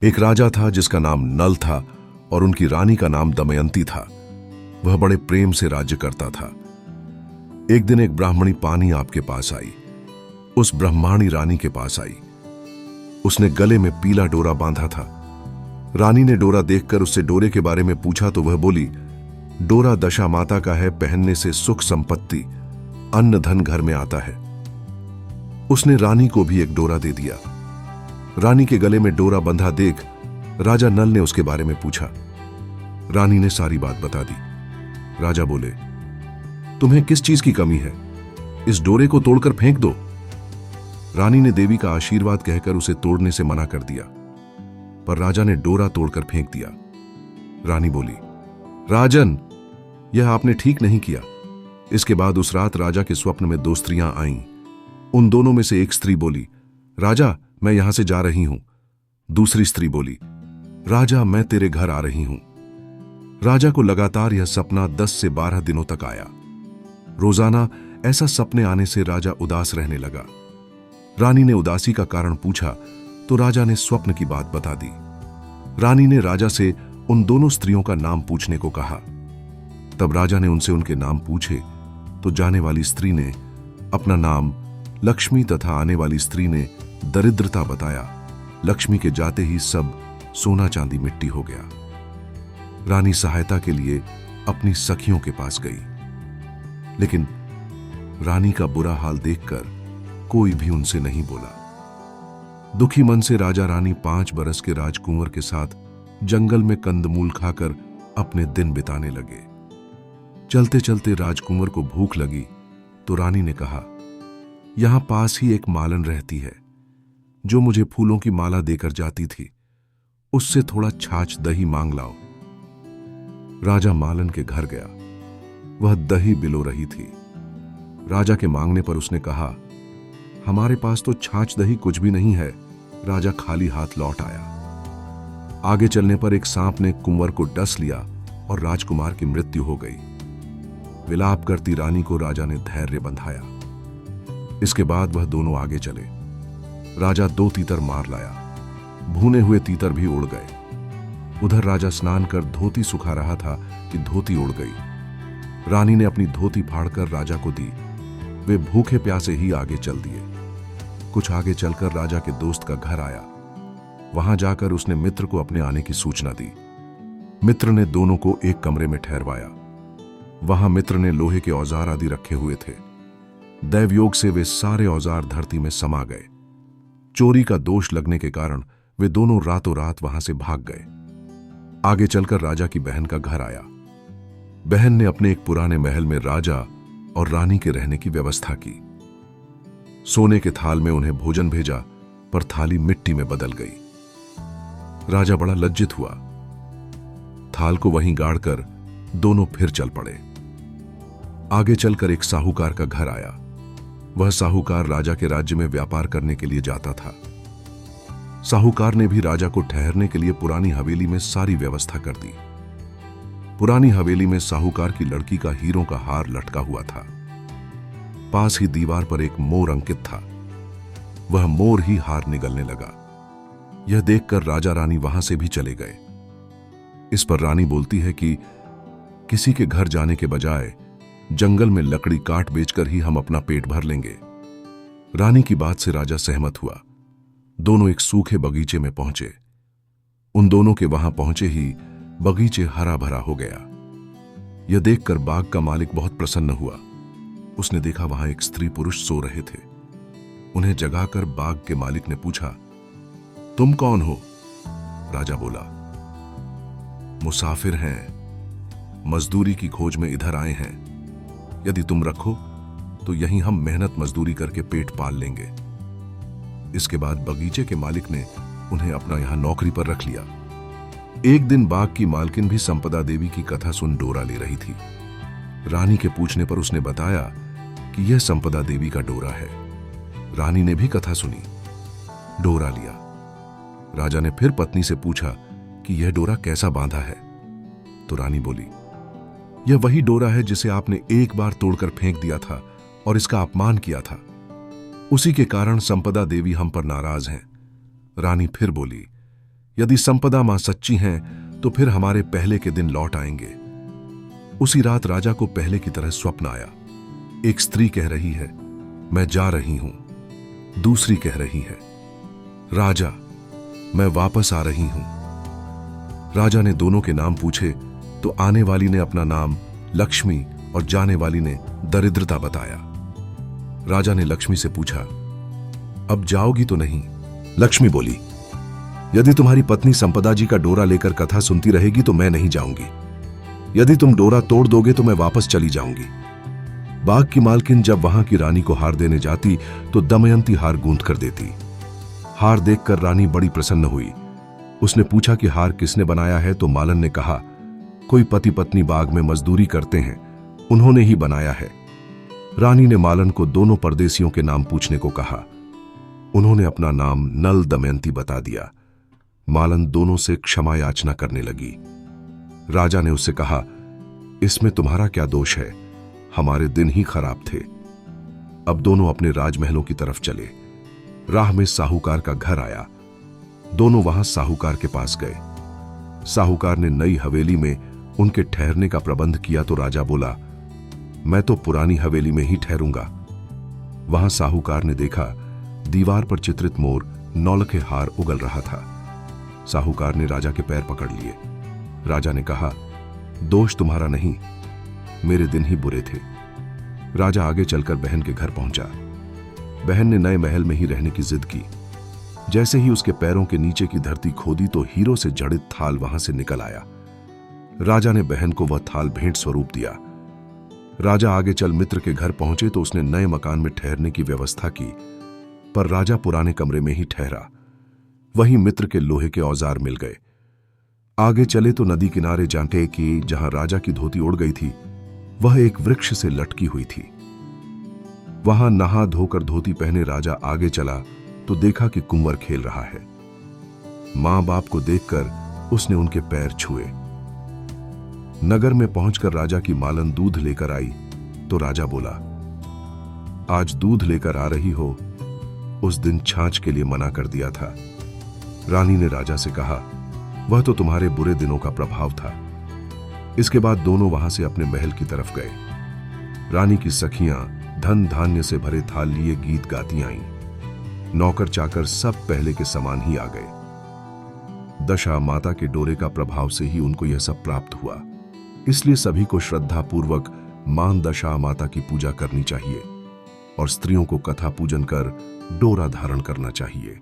एक राजा था जिसका नाम नल था और उनकी रानी का नाम दमयंती था। वह बड़े प्रेम से राज्य करता था। एक दिन एक ब्राह्मणी पानी आपके पास आई। उस ब्रह्माणी रानी के पास आई। उसने गले में पीला डोरा बांधा था। रानी ने डोरा देखकर उससे डोरे के बारे में पूछा तो वह बोली, डोरा दशा माता का है, पहनने से सुख संपत्ति अन्न धन घर में आता है। उसने रानी को भी एक डोरा दे दिया। रानी के गले में डोरा बंधा देख राजा नल ने उसके बारे में पूछा। रानी ने सारी बात बता दी। राजा बोले, तुम्हें किस चीज की कमी है? इस डोरे को तोड़कर फेंक दो। रानी ने देवी का आशीर्वाद कहकर उसे तोड़ने से मना कर दिया, पर राजा ने डोरा तोड़कर फेंक दिया। रानी बोली, राजन, यह आपने ठीक नहीं किया। इसके बाद उस रात राजा के स्वप्न में दो स्त्रियां आईं। उन दोनों में से एक स्त्री बोली, राजा, मैं यहां से जा रही हूं। दूसरी स्त्री बोली, राजा, मैं तेरे घर आ रही हूं। राजा को लगातार यह सपना 10 से 12 दिनों तक आया। रोजाना ऐसा सपने आने से राजा उदास रहने लगा। रानी ने उदासी का कारण पूछा तो राजा ने स्वप्न की बात बता दी। रानी ने राजा से उन दोनों स्त्रियों का नाम पूछने को कहा। तब राजा ने उनसे उनके नाम पूछे तो जाने वाली स्त्री ने अपना नाम लक्ष्मी तथा आने वाली स्त्री ने दरिद्रता बताया। लक्ष्मी के जाते ही सब सोना चांदी मिट्टी हो गया। रानी सहायता के लिए अपनी सखियों के पास गई, लेकिन रानी का बुरा हाल देखकर कोई भी उनसे नहीं बोला। दुखी मन से राजा रानी 5 बरस के राजकुंवर के साथ जंगल में कंदमूल खाकर अपने दिन बिताने लगे। चलते चलते राजकुंवर को भूख लगी तो रानी ने कहा, यहां पास ही एक मालन रहती है जो मुझे फूलों की माला देकर जाती थी। उससे थोड़ा छाछ दही मांग लाओ। राजा मालन के घर गया। वह दही बिलो रही थी। राजा के मांगने पर उसने कहा, हमारे पास तो छाछ दही कुछ भी नहीं है। राजा खाली हाथ लौट आया। आगे चलने पर एक सांप ने कुंवर को डस लिया और राजकुमार की मृत्यु हो गई। विलाप करती रानी को राजा ने धैर्य बंधाया। इसके बाद वह दोनों आगे चले। राजा 2 तीतर मार लाया। भुने हुए तीतर भी उड़ गए। उधर राजा स्नान कर धोती सुखा रहा था कि धोती उड़ गई। रानी ने अपनी धोती फाड़कर राजा को दी। वे भूखे प्यासे ही आगे चल दिए। कुछ आगे चलकर राजा के दोस्त का घर आया। वहां जाकर उसने मित्र को अपने आने की सूचना दी। मित्र ने दोनों को एक कमरे में ठहरवाया। वहां मित्र ने लोहे के औजार आदि रखे हुए थे। दैवयोग से वे सारे औजार धरती में समा गए। चोरी का दोष लगने के कारण वे दोनों रातों रात वहां से भाग गए। आगे चलकर राजा की बहन का घर आया। बहन ने अपने एक पुराने महल में राजा और रानी के रहने की व्यवस्था की। सोने के थाल में उन्हें भोजन भेजा, पर थाली मिट्टी में बदल गई। राजा बड़ा लज्जित हुआ। थाल को वहीं गाड़कर दोनों फिर चल पड़े। आगे चलकर एक साहूकार का घर आया। वह साहूकार राजा के राज्य में व्यापार करने के लिए जाता था। साहूकार ने भी राजा को ठहरने के लिए पुरानी हवेली में सारी व्यवस्था कर दी। पुरानी हवेली में साहूकार की लड़की का हीरों का हार लटका हुआ था। पास ही दीवार पर एक मोर अंकित था। वह मोर ही हार निगलने लगा। यह देखकर राजा रानी वहां से भी चले गए। इस पर रानी बोलती है कि किसी के घर जाने के बजाय जंगल में लकड़ी काट बेचकर ही हम अपना पेट भर लेंगे। रानी की बात से राजा सहमत हुआ। दोनों एक सूखे बगीचे में पहुंचे। उन दोनों के वहां पहुंचे ही बगीचे हरा भरा हो गया। यह देखकर बाग का मालिक बहुत प्रसन्न हुआ। उसने देखा वहां एक स्त्री पुरुष सो रहे थे। उन्हें जगाकर बाग के मालिक ने पूछा, तुम कौन हो? राजा बोला, मुसाफिर हैं, मजदूरी की खोज में इधर आए हैं। यदि तुम रखो तो यहीं हम मेहनत मजदूरी करके पेट पाल लेंगे। इसके बाद बगीचे के मालिक ने उन्हें अपना यहां नौकरी पर रख लिया। एक दिन बाग की मालकिन भी संपदा देवी की कथा सुन डोरा ले रही थी। रानी के पूछने पर उसने बताया कि यह संपदा देवी का डोरा है। रानी ने भी कथा सुनी, डोरा लिया। राजा ने फिर पत्नी से पूछा कि यह डोरा कैसा बांधा है? तो रानी बोली, यह वही डोरा है जिसे आपने एक बार तोड़कर फेंक दिया था और इसका अपमान किया था। उसी के कारण संपदा देवी हम पर नाराज हैं। रानी फिर बोली, यदि संपदा मां सच्ची हैं तो फिर हमारे पहले के दिन लौट आएंगे। उसी रात राजा को पहले की तरह स्वप्न आया। एक स्त्री कह रही है, मैं जा रही हूं। दूसरी कह रही है, राजा मैं वापस आ रही हूं। राजा ने दोनों के नाम पूछे तो आने वाली ने अपना नाम लक्ष्मी और जाने वाली ने दरिद्रता बताया। राजा ने लक्ष्मी से पूछा, अब जाओगी तो नहीं? लक्ष्मी बोली, यदि तुम्हारी पत्नी संपदा जी का डोरा लेकर कथा सुनती रहेगी तो मैं नहीं जाऊंगी। यदि तुम डोरा तोड़ दोगे तो मैं वापस चली जाऊंगी। बाग की मालकिन जब वहां की रानी को हार देने जाती तो दमयंती हार गूंथ कर देती। हार देखकर रानी बड़ी प्रसन्न हुई। उसने पूछा कि हार किसने बनाया है तो मालन ने कहा, कोई पति पत्नी बाग में मजदूरी करते हैं, उन्होंने ही बनाया है। रानी ने मालन को दोनों परदेसियों के नाम पूछने को कहा। उन्होंने अपना नाम नल दमयंती बता दिया। मालन दोनों से क्षमा याचना करने लगी। राजा ने उससे कहा, इसमें तुम्हारा क्या दोष है? हमारे दिन ही खराब थे। अब दोनों अपने राजमहलों की तरफ चले। राह में साहूकार का घर आया। दोनों वहां साहूकार के पास गए। साहूकार ने नई हवेली में उनके ठहरने का प्रबंध किया तो राजा बोला, मैं तो पुरानी हवेली में ही ठहरूंगा। वहां साहूकार ने देखा दीवार पर चित्रित मोर नौलखे हार उगल रहा था। साहूकार ने राजा के पैर पकड़ लिए। राजा ने कहा, दोष तुम्हारा नहीं, मेरे दिन ही बुरे थे। राजा आगे चलकर बहन के घर पहुंचा। बहन ने नए महल में ही रहने की जिद की। जैसे ही उसके पैरों के नीचे की धरती खोदी तो हीरो से जड़ित थाल वहां से निकल आया। राजा ने बहन को वह थाल भेंट स्वरूप दिया। राजा आगे चल मित्र के घर पहुंचे तो उसने नए मकान में ठहरने की व्यवस्था की, पर राजा पुराने कमरे में ही ठहरा। वहीं मित्र के लोहे के औजार मिल गए। आगे चले तो नदी किनारे जाते कि जहां राजा की धोती उड़ गई थी वह एक वृक्ष से लटकी हुई थी। वहां नहा धोकर धोती पहने राजा आगे चला तो देखा कि कुंवर खेल रहा है। मां बाप को देखकर उसने उनके पैर छुए। नगर में पहुंचकर राजा की मालन दूध लेकर आई तो राजा बोला, आज दूध लेकर आ रही हो, उस दिन छाछ के लिए मना कर दिया था। रानी ने राजा से कहा, वह तो तुम्हारे बुरे दिनों का प्रभाव था। इसके बाद दोनों वहां से अपने महल की तरफ गए। रानी की सखियां धन धान्य से भरे थाल लिए गीत गाती आईं। नौकर चाकर सब पहले के समान ही आ गए। दशा माता के डोरे का प्रभाव से ही उनको यह सब प्राप्त हुआ। इसलिए सभी को श्रद्धा पूर्वक मां दशा माता की पूजा करनी चाहिए और स्त्रियों को कथा पूजन कर डोरा धारण करना चाहिए।